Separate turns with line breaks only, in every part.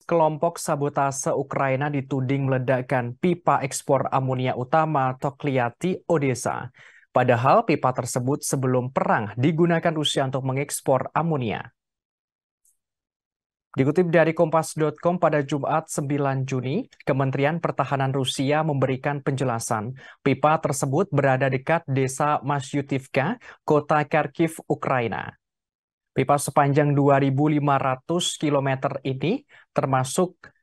Kelompok sabotase Ukraina dituding meledakkan pipa ekspor amonia utama Togliatti, Odessa. Padahal pipa tersebut sebelum perang digunakan Rusia untuk mengekspor amonia. Dikutip dari Kompas.com pada Jumat 9 Juni, Kementerian Pertahanan Rusia memberikan penjelasan. Pipa tersebut berada dekat desa Masyutivka, kota Kharkiv, Ukraina. Pipa sepanjang 2.500 km ini termasuk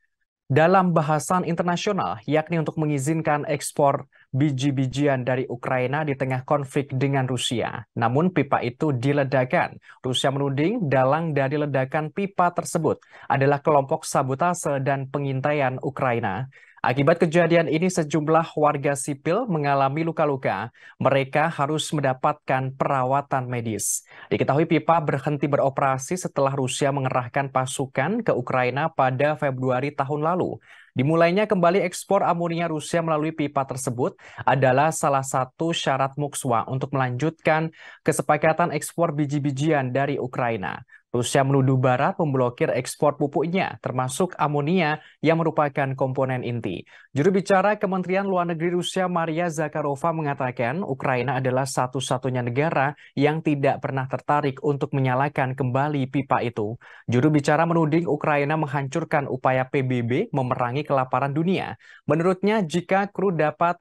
dalam bahasan internasional, yakni untuk mengizinkan ekspor biji-bijian dari Ukraina di tengah konflik dengan Rusia. Namun pipa itu diledakkan. Rusia menuding dalang dari ledakan pipa tersebut adalah kelompok sabotase dan pengintaian Ukraina. Akibat kejadian ini sejumlah warga sipil mengalami luka-luka. Mereka harus mendapatkan perawatan medis. Diketahui pipa berhenti beroperasi setelah Rusia mengerahkan pasukan ke Ukraina pada Februari tahun lalu. Dimulainya kembali ekspor amonia Rusia melalui pipa tersebut adalah salah satu syarat Moskwa untuk melanjutkan kesepakatan ekspor biji-bijian dari Ukraina. Rusia menuduh Barat memblokir ekspor pupuknya, termasuk amonia yang merupakan komponen inti. Juru bicara Kementerian Luar Negeri Rusia Maria Zakharova mengatakan Ukraina adalah satu-satunya negara yang tidak pernah tertarik untuk menyalakan kembali pipa itu. Juru bicara menuding Ukraina menghancurkan upaya PBB memerangi kelaparan dunia. Menurutnya, jika kru dapat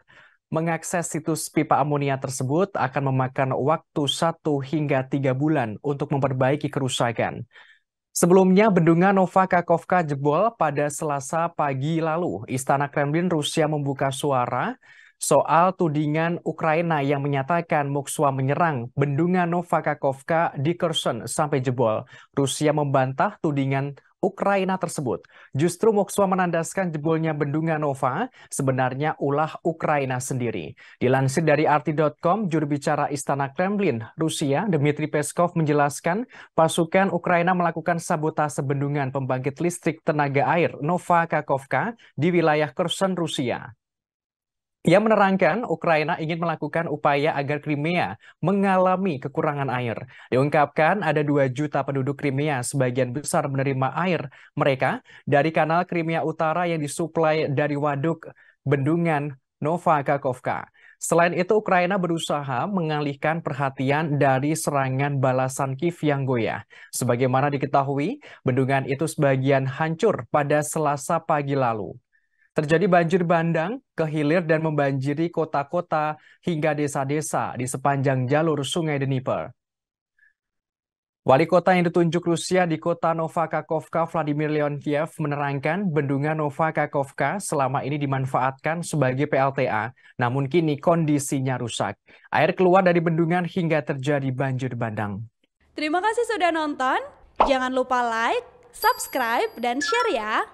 mengakses situs pipa amonia tersebut akan memakan waktu 1 hingga 3 bulan untuk memperbaiki kerusakan. Sebelumnya, bendungan Nova Kakhovka jebol pada Selasa pagi lalu. Istana Kremlin Rusia membuka suara soal tudingan Ukraina yang menyatakan Moskwa menyerang bendungan Nova Kakhovka di Kherson sampai jebol. Rusia membantah tudingan Ukraina tersebut. Justru Moskwa menandaskan jebolnya bendungan Nova sebenarnya ulah Ukraina sendiri. Dilansir dari RT.com, juru bicara Istana Kremlin Rusia, Dmitry Peskov menjelaskan pasukan Ukraina melakukan sabotase bendungan pembangkit listrik tenaga air Nova Kakhovka di wilayah Kherson, Rusia. Ia menerangkan Ukraina ingin melakukan upaya agar Crimea mengalami kekurangan air. Diungkapkan ada 2 juta penduduk Crimea, sebagian besar menerima air mereka dari kanal Crimea Utara yang disuplai dari waduk bendungan Nova Kakhovka. Selain itu, Ukraina berusaha mengalihkan perhatian dari serangan balasan Kiev yang goyah. Sebagaimana diketahui, bendungan itu sebagian hancur pada Selasa pagi lalu. Terjadi banjir bandang ke hilir dan membanjiri kota-kota hingga desa-desa di sepanjang jalur Sungai Dnieper. Wali kota yang ditunjuk Rusia di kota Nova Kakhovka, Vladimir Leontiev, menerangkan bendungan Nova Kakhovka selama ini dimanfaatkan sebagai PLTA, namun kini kondisinya rusak. Air keluar dari bendungan hingga terjadi banjir bandang.
Terima kasih sudah nonton. Jangan lupa like, subscribe, dan share ya.